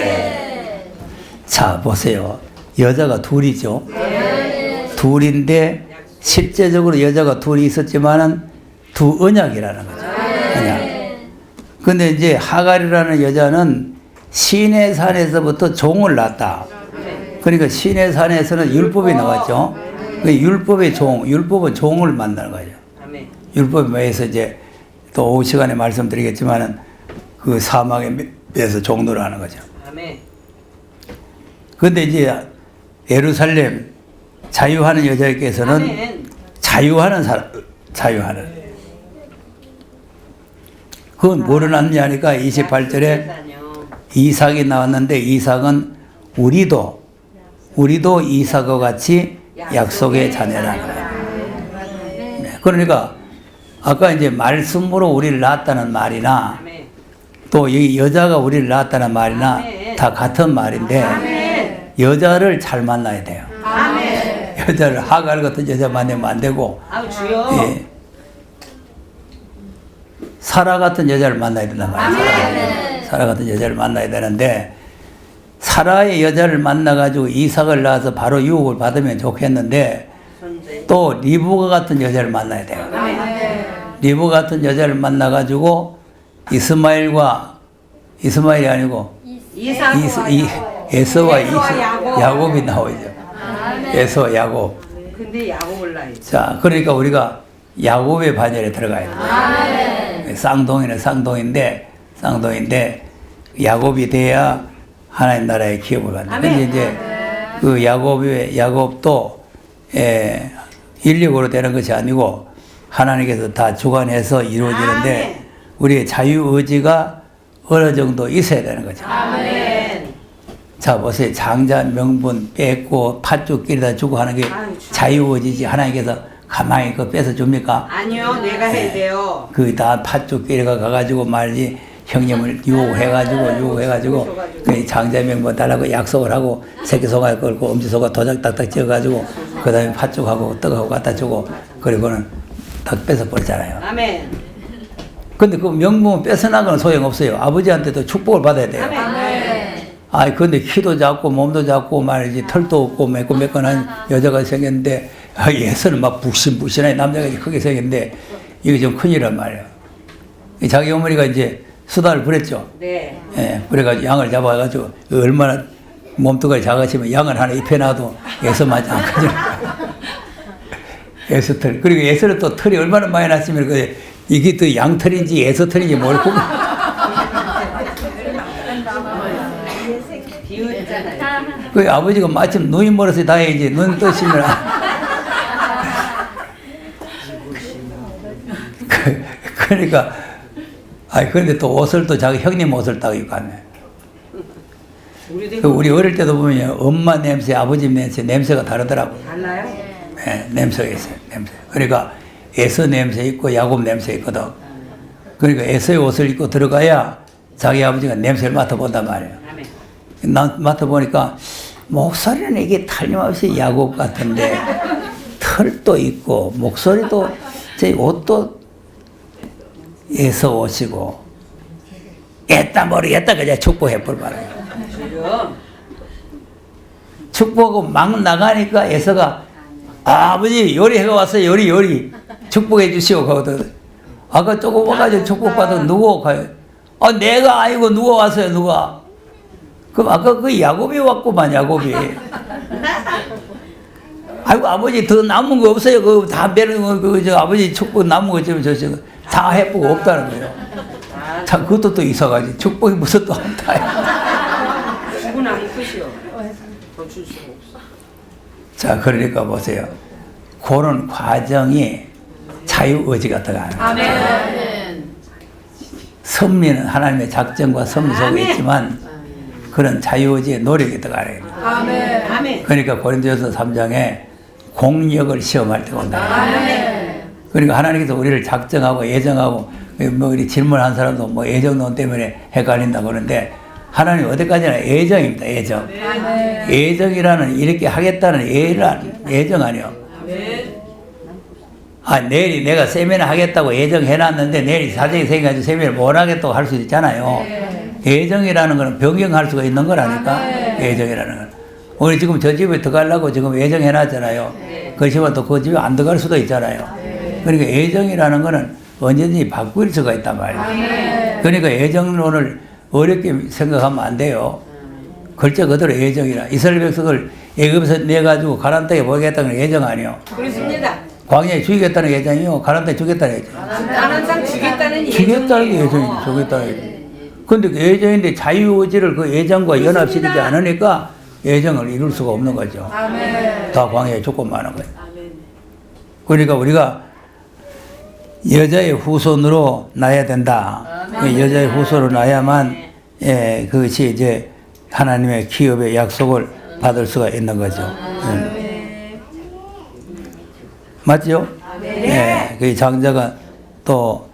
자 보세요. 여자가 둘이죠. 둘인데 실제적으로 여자가 둘이 있었지만은 두 언약이라는 거죠. 언약. 근데 이제 하갈이라는 여자는 시내산에서부터 종을 낳았다. 그러니까 시내산에서는 율법이 나왔죠. 그 율법의 종, 율법은 종을 만나는 거죠. 아멘. 율법에 매여서 이제 또 오후 시간에 말씀드리겠지만은 그 사막에 매여서 종로를 하는 거죠. 아멘. 근데 이제 예루살렘 자유하는 여자에게서는 아멘. 자유하는 사람, 자유하는. 그건 뭐를 낳느냐 하니까 28절에 이삭이 나왔는데 이삭은 우리도 이삭과 같이 약속의 자녀라는 거예요. 네, 그러니까 아까 이제 말씀으로 우리를 낳았다는 말이나 아멘. 또 이 여자가 우리를 낳았다는 말이나 다 같은 말인데 여자를 잘 만나야 돼요. 아멘. 여자를 하갈 같은 여자 만나면 안 되고 아우 주여. 예. 사라 같은 여자를 만나야 된단 말이에요. 사라 같은 여자를 만나야 되는데 사라의 여자를 만나가지고 이삭을 낳아서 바로 유혹을 받으면 좋겠는데 또 리브가 같은 여자를 만나야 돼요. 리브 같은 여자를 만나가지고 이스마엘이 아니고 에서와 야곱이 나오죠. 에서 야곱. 근데 야곱을 낳았지. 자, 그러니까 우리가 야곱의 반열에 들어가야 돼요. 쌍동인데 야곱이 돼야 하나님 나라의 기업을 갖는다. 근데 이제 그 야곱도 인력으로 되는 것이 아니고 하나님께서 다 주관해서 이루어지는데 우리의 자유의지가 어느 정도 있어야 되는 거죠. 아멘. 자, 보세요. 장자 명분 뺏고 팥죽 끼리다 주고 하는 게 자유의지지 하나님께서 가만히 그거 뺏어 줍니까? 아니요, 내가 해야 돼요. 그 다 팥죽 끼리가 가가지고 말이지 형님을 유혹해가지고 그 장자 명분 달라고 약속을 하고 새끼 소가 걸고 엄지 소가 도장 딱딱 찍어가지고 그 다음에 팥죽하고 떡하고 갖다 주고 그리고는 딱 뺏어버리잖아요. 아멘. 근데 그 명분 뺏어나가는 소용없어요. 아버지한테도 축복을 받아야 돼요. 아멘. 아이, 근데 키도 작고 몸도 작고 말이지 털도 없고 매끈매끈한 여자가 생겼는데 예서는 막 북신북신한 남자가 크게 생겼는데 이게 좀 큰일이란 말이에요. 자기 어머니가 이제 수다를 부렸죠. 네. 예, 그래가지고 양을 잡아가지고 얼마나 몸뚱아리 작아지면 양을 하나 입혀놔도 예서만지 않거든요. 예서털. 그리고 예서는 또 털이 얼마나 많이 났으면 이게 또 양털인지 예서털인지 모르고 비웃잖아요. 그 아버지가 마침 눈이 멀어서 다행이지 눈 뜨시면 그러니까 그런데 또 옷을 또 자기 형님 옷을 딱 입고 왔네. 우리 어릴 때도 보면 엄마 냄새, 아버지 냄새가 다르더라고. 달라요? 네, 냄새가 있어요. 냄새. 그러니까 에서 냄새 있고 야곱 냄새 있거든. 그러니까 에서의 옷을 입고 들어가야 자기 아버지가 냄새를 맡아본단 말이에요. 맡아보니까 목소리는 이게 틀림없이 야곱 같은데 털도 있고 목소리도 제 옷도 에서 옷이고 애따 모르겠다 그냥 축복해버려 말아요. 축복하고 막 나가니까 에서가 아버지 요리해가 왔어요. 요리 축복해 주시오. 거거든. 아까 조금 와가지고 축복받아 누구 가요? 내가 아니고 누가 왔어요. 누가? 그럼 아까 그 야곱이 왔구만. 야곱이. 아이고 아버지 더 남은 거 없어요. 그 다 빼는 거 저 아버지 축복 남은 거 좀 다 해보고 없다는 거예요. 참 그것도 또 있어가지고 축복이 무슨 또 한다. 죽은 안 끝이요. 더 줄 수가 없어. 자, 그러니까 보세요. 그런 과정이 자유의지가 들어가는 거예요. 아멘. 섭리는 하나님의 작정과 섭리 속에 있지만 그런 자유의지의 노력이 들어가는 거예요. 아멘. 아멘. 그러니까 고린도전서 3장에 공력을 시험할 때가 온다. 아멘. 그러니까 하나님께서 우리를 작정하고 예정하고 뭐 우리 질문한 사람도 뭐 예정론 때문에 헷갈린다 그러는데 하나님 어디까지나 예정입니다. 예정. 예정이라는 이렇게 하겠다는 예정 아니요. 내일이 내가 세미나 하겠다고 예정해놨는데 내일이 사정이 생겨가지고 세미나 못 하겠다고 할 수 있잖아요. 예정이라는 거는 변경할 수가 있는 거라니까. 예정이라는 건. 우리 지금 저 집에 들어가려고 지금 예정해놨잖아요. 그렇지만 또 그 집에 안 들어갈 수도 있잖아요. 그러니까 예정이라는 거는 언제든지 바꿀 수가 있단 말이에요. 그러니까 예정론을 어렵게 생각하면 안 돼요. 글자 그대로 예정이라. 이스라엘 백성을 애굽에서 내가지고 가나안 땅에 보내겠다는 건 예정 아니요. 그렇습니다. 광야에 죽이겠다는 예정이요. 가나안 땅에 주겠다는 예정. 가나안 땅 주겠다는 예정. 주겠다는 게 예정이죠. 주겠다는 예정. 근데 그 예정인데 자유의지를 그 예정과 연합시키지 않으니까 예정을 이룰 수가 없는 거죠. 다 광야에 죽고 마는 거예요. 그러니까 우리가 여자의 후손으로 나야 된다. 여자의 후손으로 나야만 그것이 이제 하나님의 기업의 약속을 받을 수가 있는 거죠. 맞죠? 그 장자가 또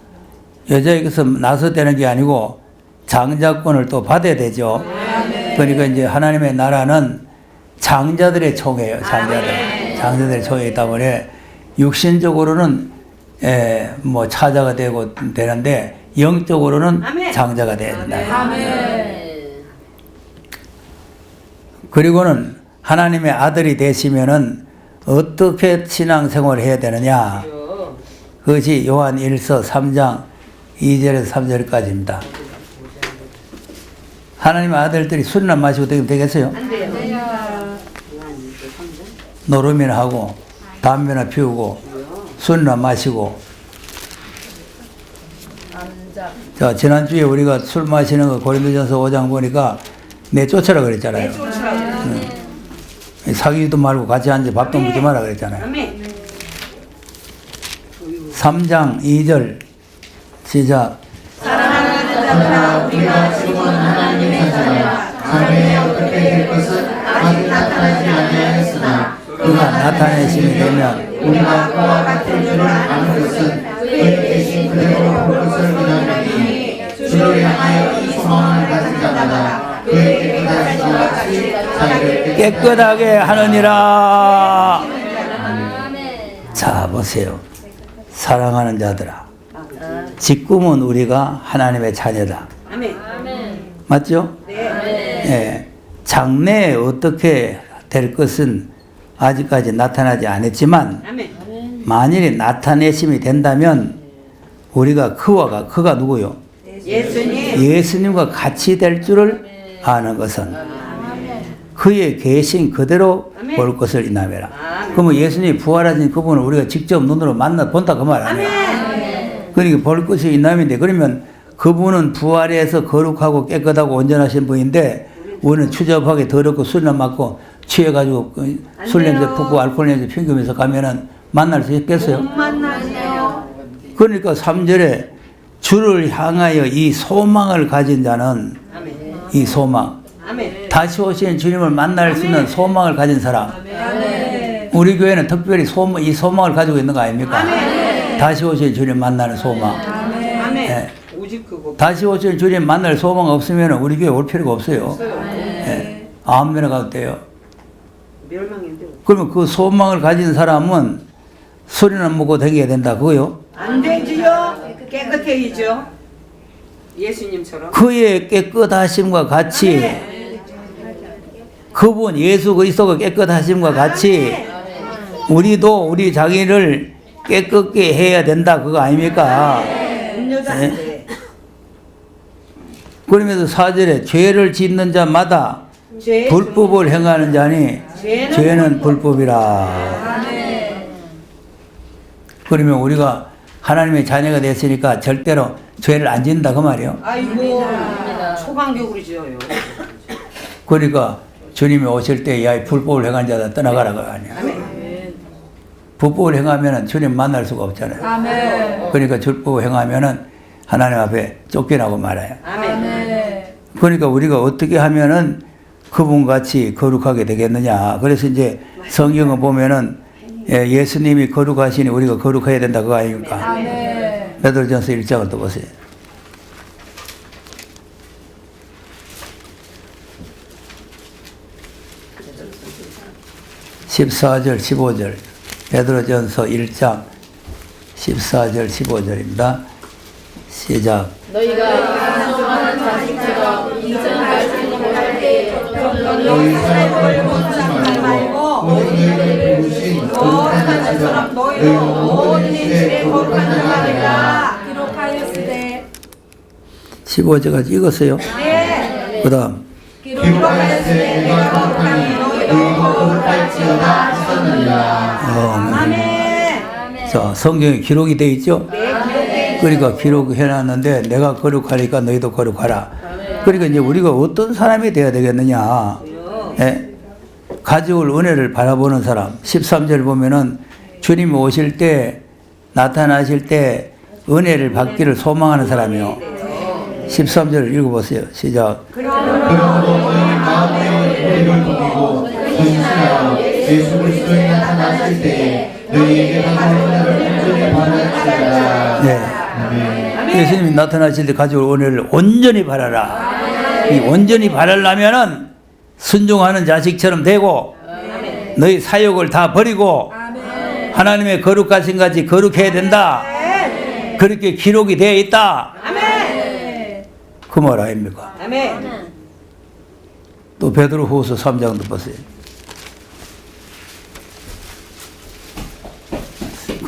여자에게서 나서 되는 게 아니고 장자권을 또 받아야 되죠. 그러니까 이제 하나님의 나라는 장자들의 총회예요. 장자들의 총회이기 때문에 육신적으로는 뭐 차자가 되는데 영적으로는 장자가 돼야 된다. 그리고는 하나님의 아들이 되시면은 어떻게 신앙생활을 해야 되느냐? 그것이 요한 1서 3장 2절에서 3절까지입니다. 하나님의 아들들이 술이나 마시고 되겠어요? 안 돼요. 노름이나 하고 담배나 피우고 술이나 마시고 자, 지난주에 우리가 술 마시는 거 고린도전서 5장 보니까 내 쫓아라 그랬잖아요. 사귀지도 말고 같이 앉아 밥도 먹지 마라 그랬잖아요. 3장 2절 시작. 그러나 우리가 지금은 하나님의 자녀라. 장래에 어떻게 될 것은 아직 나타나지 아니하였으나 그가 나타내심이 되면 우리가 그와 같은 줄을 아는 것은 그의 계신 그대로 볼 것을 기다리니 주를 향하여 이 소망을 가진 자마다 그의 깨끗하신 것 같이 자기를 깨끗하게 하느니라. 자, 보세요. 사랑하는 자들아, 지금은 우리가 하나님의 자녀다. 맞죠? 예. 장래에 어떻게 될 것은 아직까지 나타나지 않았지만 만일에 나타내심이 된다면 우리가 그가 누구요? 예수님과 같이 될 줄을 아는 것은 그의 계신 그대로 볼 것을 인하매라. 그러면 예수님이 부활하신 그분을 우리가 직접 눈으로 만나 본다 그 말 아니에요? 그러니까 볼 것이 인함인데, 그러면 그분은 부활해서 거룩하고 깨끗하고 온전하신 분인데 우리는 추잡하게 더럽고 술이나 맞고 취해가지고 술 냄새 품고 알코올 냄새 풍기면서 가면은 만날 수 있겠어요? 못 만나세요. 그러니까 3절에 주를 향하여 이 소망을 가진 자는 이 소망, 다시 오시는 주님을 만날 수 있는 소망을 가진 사람. 우리 교회는 특별히 이 소망을 가지고 있는 거 아닙니까? 다시 오시는 주님 만나는 소망. 예. 다시 오시는 주님 만날 소망 없으면 우리 교회 올 필요가 없어요. 예. 아무데나 가도 돼요. 그러면 그 소망을 가진 사람은 술이나 먹고 다녀야 된다 그거요? 안 되지요. 깨끗해지죠. 예수님처럼. 그의 깨끗하심과 같이 그분 예수 그리스도가 깨끗하심과 같이 우리도 우리 자기를 깨끗게 해야 된다 그거 아닙니까? 음료자인데. 그러면서 4절에 죄를 짓는 자마다 불법을 행하는 자니 죄는 불법이라. 그러면 우리가 하나님의 자녀가 됐으니까 절대로 죄를 안 짓는다 그 말이에요. 아이고. 초강력으로 지어요. 그러니까 주님이 오실 때 야 불법을 행한 자다 떠나가라 그 아니야. 불법을 행하면 주님 만날 수가 없잖아요. 그러니까 불법을 행하면 하나님 앞에 쫓겨나고 말아요. 그러니까 우리가 어떻게 하면은 그분같이 거룩하게 되겠느냐. 그래서 이제 성경을 보면은 예수님이 거룩하시니 우리가 거룩해야 된다 그거 아닙니까? 베드로전서 1장을 또 보세요. 14절 15절 베드로전서 1장 14절 15절입니다. 시작. 너희가 순종하는 자식처럼 인정 말씀을 못할 때 너희 사역을 멈추지 말고 오직 너희를 부르신 거룩한 자처럼 너희도 모든 일에 거룩한 자가 되라. 기록하였으되 15절까지 읽었어요. 그 다음 기록하였으되 내가 거룩하니 너희도 거룩할지어다 하셨느니라. 아멘. 자, 성경에 기록이 되어 있죠? 그러니까 기록해놨는데 내가 거룩하니까 너희도 거룩하라. 그러니까 이제 우리가 어떤 사람이 되어야 되겠느냐. 예? 가져올 은혜를 바라보는 사람. 13절 보면은 주님이 오실 때 나타나실 때 은혜를 받기를 소망하는 사람이요. 13절을 읽어보세요. 시작. 그러므로 너희 마음의 우리를 돕고 근신하여 예수 그리스도에 나타나실 때에 너희에게 가져올 은혜를 온전히 받을지어다. 네. 예수님이 나타나실 때 가져올 은혜를 온전히 바라라. 이 온전히 바라려면은 순종하는 자식처럼 되고 너희 사욕을 다 버리고 하나님의 거룩하신 같이 거룩해야 된다. 그렇게 기록이 되어 있다. 그 말 아닙니까? 또 베드로후서 3장도 보세요.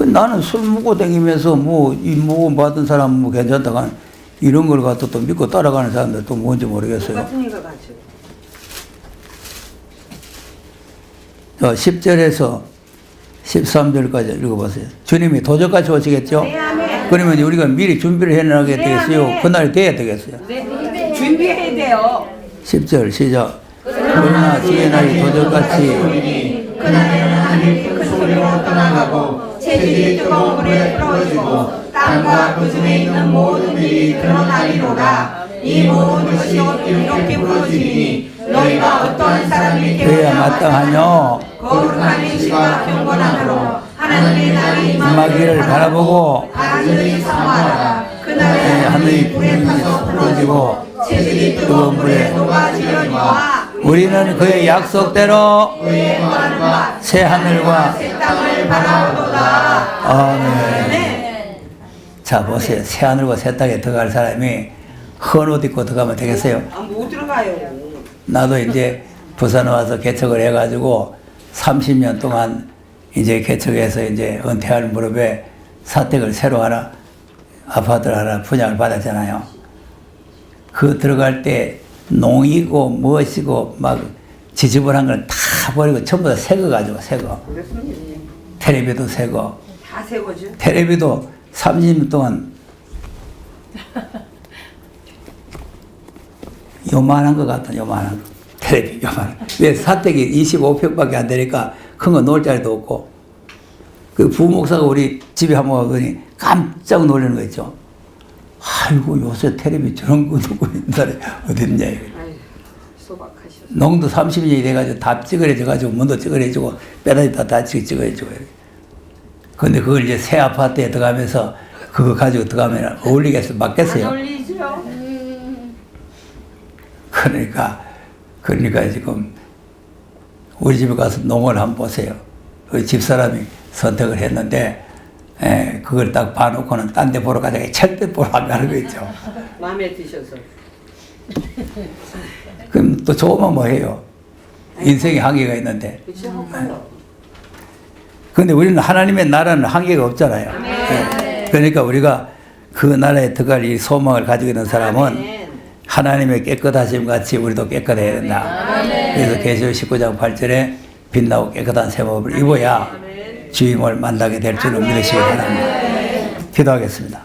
나는 술 먹고 다니면서 이 모금 받은 사람 뭐 괜찮다가 이런 걸 갖다 또 믿고 따라가는 사람들 또 뭔지 모르겠어요. 자, 10절에서 13절까지 읽어보세요. 주님이 도적같이 오시겠죠? 네, 아멘. 그러면 우리가 미리 준비를 해나가게 되겠어요? 그날이 돼야 되겠어요? 준비해야 돼요. 10절 시작. 그러나 주의 날이 도적같이 그날에는 하늘이 큰 소리로 떠나가고 체질이 뜨거운 불에 풀어지고 땅과 그 중에 있는 모든 일이 드러나리로다. 이 모든 것이 이렇게 부러지니 너희가 어떠한 사람이 되어야 마땅하뇨. 거룩한 인식과 경건함으로 하나님의 날이 임하기를 바라보고 간절히 사모하라. 그날에 하늘이 불에 타서 부러지고 체질이 뜨거운 불에 녹아지려니와 우리는 그의 약속대로 그의 마음과 새 하늘과 새 땅을 바라보도다. 아멘. 자 보세요. 새 하늘과 새 땅에 들어갈 사람이 헌 옷 입고 들어가면 되겠어요? 못 들어가요. 나도 이제 부산 와서 개척을 해가지고 30년 동안 이제 개척해서 이제 은퇴할 무렵에 사택을 새로 하나 아파트를 하나 분양을 받았잖아요. 그 들어갈 때 농이고 무엇이고 막 지저분한 걸 다 버리고 전부 다 새 거 가지고 새 거. 텔레비도 새 거. 다 세거죠. 텔레비도 30년 동안 요만한 것 같아, 요만한 거. 텔레비, 요만한 거. 왜 사택이 25평밖에 안 되니까 큰 거 놓을 자리도 없고. 그 부목사가 우리 집에 한번 와보니 깜짝 놀라는 거 있죠. 아이고, 요새 텔레비 저런 거 놓고 있는 사람이 어딨냐, 이거. 아유, 소박하셔. 농도 30년이 돼가지고 다 찌그러져가지고 문도 찌그러지고 빼다니 다 찌그러지고. 근데 그걸 이제 새 아파트에 들어가면서 그거 가지고 들어가면 어울리겠어, 맞겠어요? 어울리죠. 그러니까 지금 우리 집에 가서 농을 한번 보세요. 그 집사람이 선택을 했는데, 그걸 딱 봐놓고는 딴 데 보러 가자니 절대 보러 안 가는 거 있죠. 마음에 드셔서. 그럼 또 좋으면 뭐 해요? 인생에 한계가 있는데. 그렇죠. 근데 우리는 하나님의 나라는 한계가 없잖아요. 그러니까 우리가 그 나라에 들어갈 이 소망을 가지고 있는 사람은 하나님의 깨끗하심 같이 우리도 깨끗해야 된다. 그래서 계시록 19장 8절에 빛나고 깨끗한 새 몸을 입어야 주임을 만나게 될 줄을 믿으시기 바랍니다. 기도하겠습니다.